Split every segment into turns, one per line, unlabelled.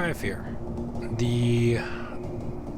Cry of Fear, the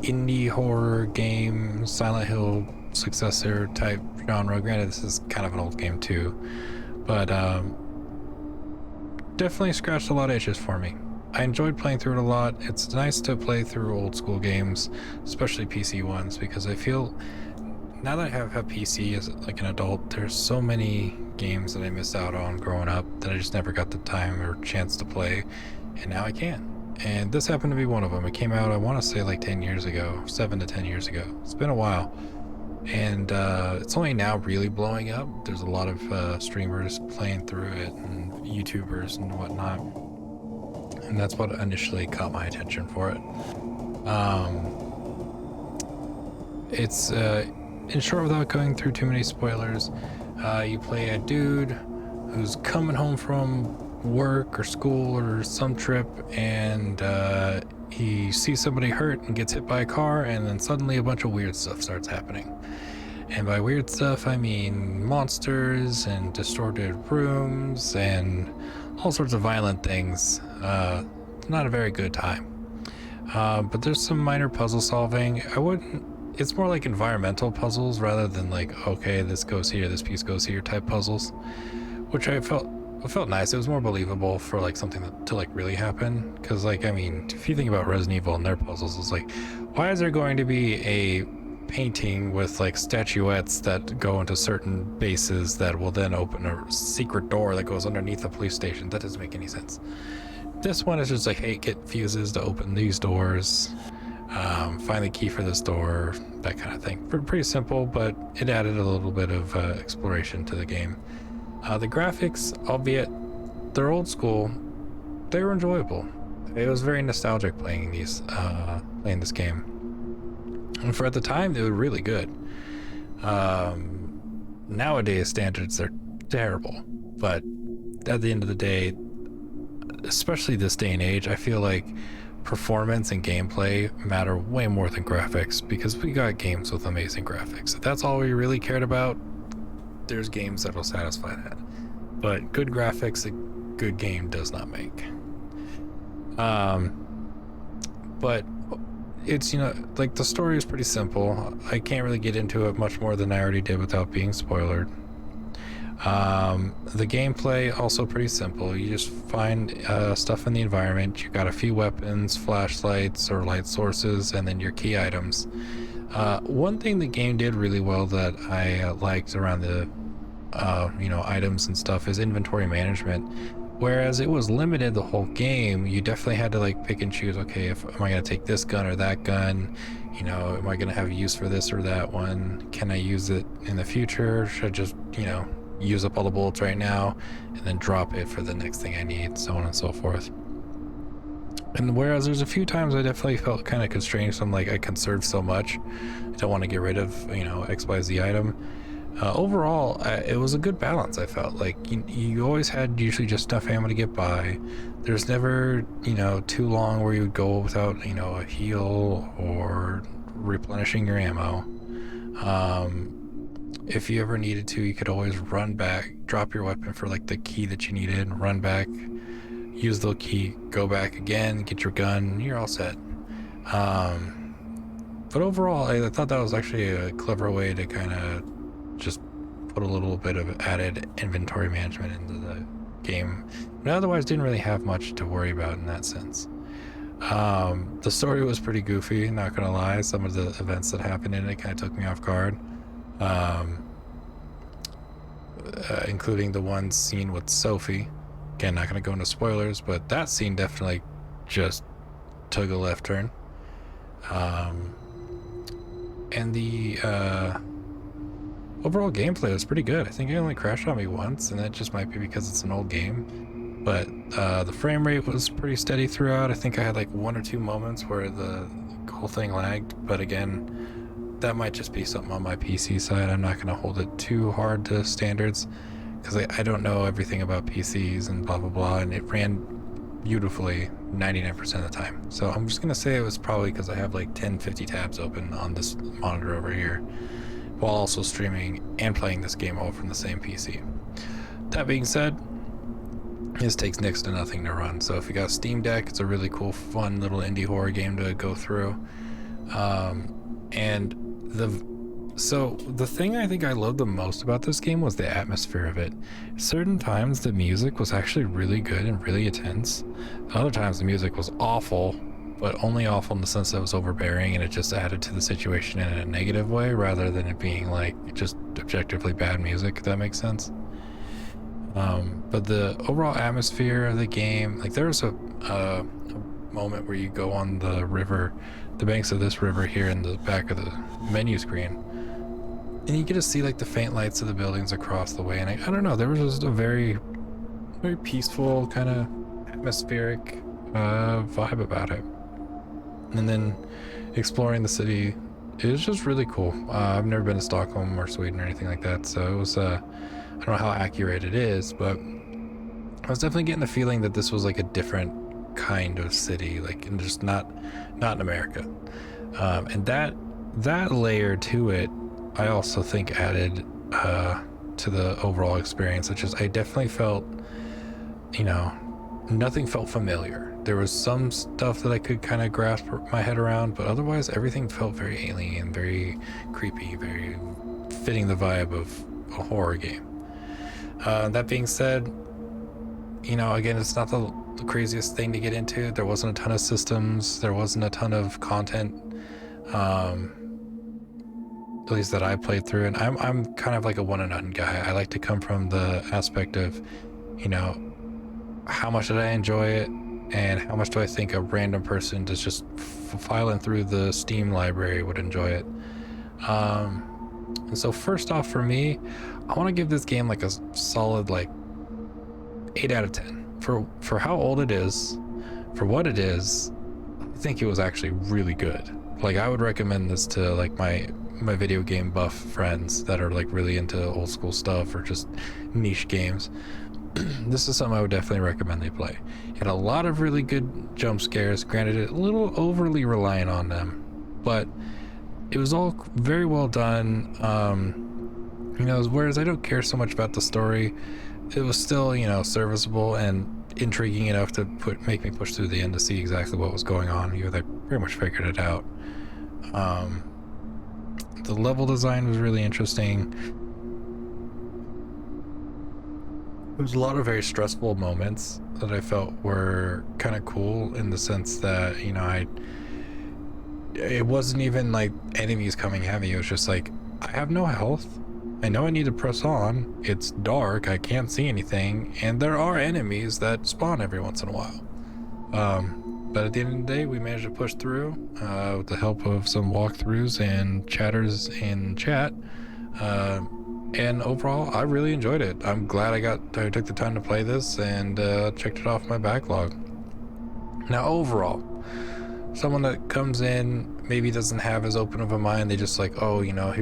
indie horror game, Silent Hill successor type genre. Granted, this is kind of an old game too, but definitely scratched a lot of itches for me. I enjoyed playing through it a lot. It's nice to play through old school games, especially PC ones, because I feel now that I have a PC as like an adult, there's so many games that I missed out on growing up that I just never got the time or chance to play, and now I can. And this happened to be one of them. It came out, I want to say like 10 years ago, 7 to 10 years ago. It's been a while. And it's only now really blowing up. There's a lot of streamers playing through it and YouTubers and whatnot. And that's what initially caught my attention for it. It's, in short, without going through too many spoilers, you play a dude who's coming home from work or school or some trip, and he sees somebody hurt and gets hit by a car, and then suddenly a bunch of weird stuff starts happening. And by weird stuff, I mean monsters and distorted rooms and all sorts of violent things. Not a very good time. But there's some minor puzzle solving. It's more like environmental puzzles rather than like, okay, this goes here, this piece goes here type puzzles, which I felt nice. It was more believable for like something to like really happen. Because like, I mean, if you think about Resident Evil and their puzzles, it's like, why is there going to be a painting with like statuettes that go into certain bases that will then open a secret door that goes underneath a police station? That doesn't make any sense. This one is just like, hey, get fuses to open these doors, find the key for this door, that kind of thing. Pretty simple, but it added a little bit of exploration to the game. The graphics, albeit they're old school, they were enjoyable. It was very nostalgic playing this game. And for at the time, they were really good. Nowadays standards are terrible, but at the end of the day, especially this day and age, I feel like performance and gameplay matter way more than graphics, because we got games with amazing graphics. If that's all we really cared about, there's games that'll satisfy that. But good graphics, a good game does not make. But it's, you know, like the story is pretty simple. I can't really get into it much more than I already did without being spoiled. The gameplay also pretty simple. You just find stuff in the environment. You got a few weapons, flashlights or light sources, and then your key items. One thing the game did really well that I liked around the items and stuff is inventory management. Whereas it was limited the whole game, you definitely had to like pick and choose, okay, am I going to take this gun or that gun? You know, am I going to have use for this or that one? Can I use it in the future? Should I just, use up all the bullets right now and then drop it for the next thing I need, so on and so forth. And whereas there's a few times I definitely felt kind of constrained, so I'm like, I conserve so much, I don't want to get rid of, XYZ item. Overall, it was a good balance. I felt like you always had usually just enough ammo to get by. There's never, too long where you would go without, a heal or replenishing your ammo. If you ever needed to, you could always run back, drop your weapon for like the key that you needed, run back, use the key, go back again, get your gun, you're all set. But overall, I thought that was actually a clever way to kind of just put a little bit of added inventory management into the game, but otherwise didn't really have much to worry about in that sense. The story was pretty goofy, not gonna lie. Some of the events that happened in it kind of took me off guard, including the one scene with Sophie. Again, not gonna go into spoilers, but that scene definitely just took a left turn. And the overall gameplay was pretty good. I think it only crashed on me once, and that just might be because it's an old game. But the frame rate was pretty steady throughout. I think I had like 1 or 2 moments where the whole thing lagged, but again, that might just be something on my PC side. I'm not going to hold it too hard to standards, because I don't know everything about PCs and blah blah blah, and it ran beautifully 99% of the time. So I'm just going to say it was probably because I have like 10-50 tabs open on this monitor over here, while also streaming and playing this game all from the same PC. That being said, This takes next to nothing to run. So if you got a Steam Deck, it's a really cool, fun little indie horror game to go through. And the thing I think I loved the most about this game was the atmosphere of it. Certain times the music was actually really good and really intense. Other times the music was awful, but only awful in the sense that it was overbearing and it just added to the situation in a negative way rather than it being like just objectively bad music, if that makes sense. But the overall atmosphere of the game, like there was a moment where you go on the river, the banks of this river here in the back of the menu screen, and you get to see like the faint lights of the buildings across the way. And I don't know, there was just a very, very peaceful kind of atmospheric vibe about it. And then exploring the city, it was just really cool. I've never been to Stockholm or Sweden or anything like that, so it was I don't know how accurate it is, but I was definitely getting the feeling that this was like a different kind of city, like and just not in America. And that layer to it, I also think added to the overall experience, which is I definitely felt, you know, nothing felt familiar. There was some stuff that I could kind of grasp my head around, but otherwise everything felt very alien, very creepy, very fitting the vibe of a horror game. That being said, you know, again, it's not the craziest thing to get into. There wasn't a ton of systems, there wasn't a ton of content, at least that I played through. And I'm kind of like a one and done guy. I like to come from the aspect of, you know, how much did I enjoy it, and how much do I think a random person that's just filing through the Steam library would enjoy it. And so first off, for me, I want to give this game like a solid like 8 out of 10 for how old it is, for what it is. I think it was actually really good. Like I would recommend this to like my video game buff friends that are like really into old school stuff or just niche games. This is something I would definitely recommend they play. It had a lot of really good jump scares, granted it a little overly reliant on them, but it was all very well done. You know, whereas I don't care so much about the story, it was still, you know, serviceable and intriguing enough to make me push through the end to see exactly what was going on, even though I pretty much figured it out. The level design was really interesting. There was a lot of very stressful moments that I felt were kind of cool in the sense that, you know, it wasn't even like enemies coming at me. It was just like, I have no health. I know I need to press on. It's dark. I can't see anything. And there are enemies that spawn every once in a while. But at the end of the day, we managed to push through with the help of some walkthroughs and chatters in chat. And overall, I really enjoyed it. I'm glad I took the time to play this and checked it off my backlog. Now, overall, someone that comes in maybe doesn't have as open of a mind. They just like, oh, you know,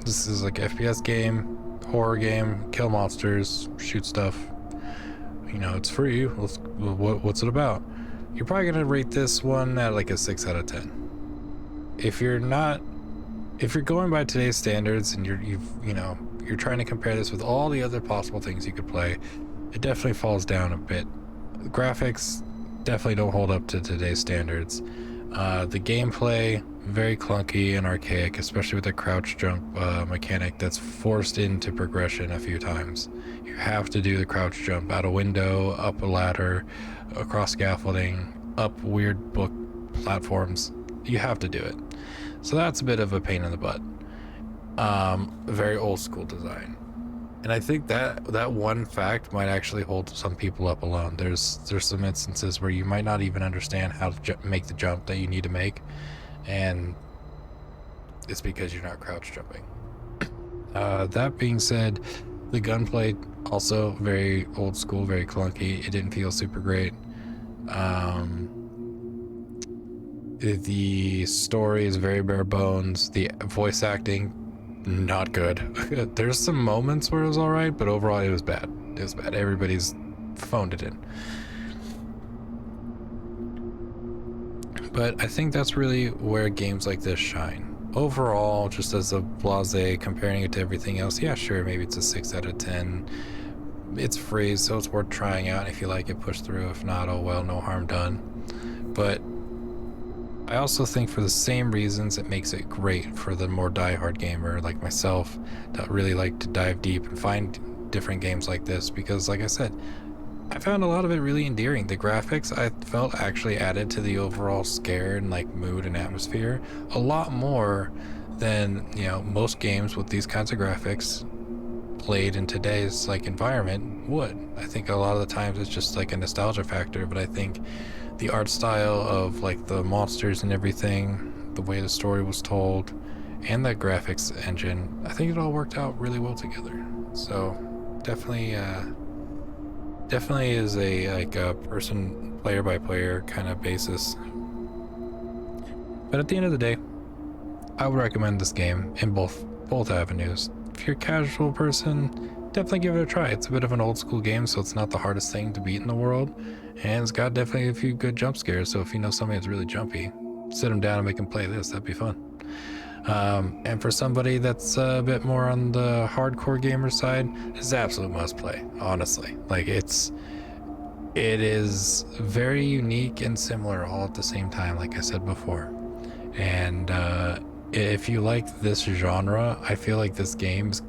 this is like FPS game, horror game, kill monsters, shoot stuff. You know, it's free. What's it about? You're probably gonna rate this one at like a 6 out of 10. If you're going by today's standards and you're trying to compare this with all the other possible things you could play, it definitely falls down a bit. The graphics definitely don't hold up to today's standards. The gameplay, very clunky and archaic, especially with the crouch jump mechanic that's forced into progression a few times. You have to do the crouch jump out a window, up a ladder, across scaffolding, up weird book platforms. You have to do it. So that's a bit of a pain in the butt. Very old school design. And I think that one fact might actually hold some people up alone. There's some instances where you might not even understand how to make the jump that you need to make, and it's because you're not crouch jumping. That being said, the gunplay also very old school, very clunky. It didn't feel super great. The story is very bare bones. The voice acting, not good. There's some moments where it was all right, but overall it was bad. It was bad. Everybody's phoned it in. But I think that's really where games like this shine. Overall, just as a blase, comparing it to everything else, yeah, sure, maybe it's a 6 out of 10. it's free, so it's worth trying out. If you like it, push through. If not, oh well, no harm done. But I also think for the same reasons it makes it great for the more diehard gamer like myself that really like to dive deep and find different games like this, because like I said, I found a lot of it really endearing. The graphics I felt actually added to the overall scare and like mood and atmosphere a lot more than, you know, most games with these kinds of graphics played in today's like environment would. I think a lot of the times it's just like a nostalgia factor, but I think the art style of like the monsters and everything, the way the story was told, and the graphics engine, I think it all worked out really well together. So definitely is a like a person player by player kind of basis. But at the end of the day, I would recommend this game in both avenues. If you're a casual person, definitely give it a try. It's a bit of an old school game, so it's not the hardest thing to beat in the world, and it's got definitely a few good jump scares. So if you know somebody that's really jumpy, sit them down and make them play this. That'd be fun. And for somebody that's a bit more on the hardcore gamer side, it's an absolute must play, honestly. Like it is very unique and similar all at the same time, like I said before. And if you like this genre, I feel like this game's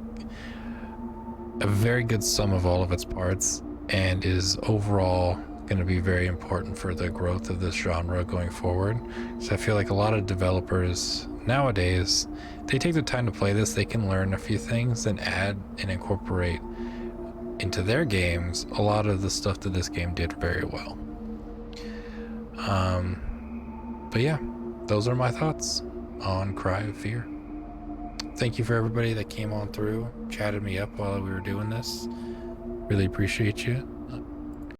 a very good sum of all of its parts and is overall going to be very important for the growth of this genre going forward. So I feel like a lot of developers nowadays, they take the time to play this, they can learn a few things and add and incorporate into their games a lot of the stuff that this game did very well. But yeah, those are my thoughts on Cry of Fear. Thank you for everybody that came on through, chatted me up while we were doing this. Really appreciate you.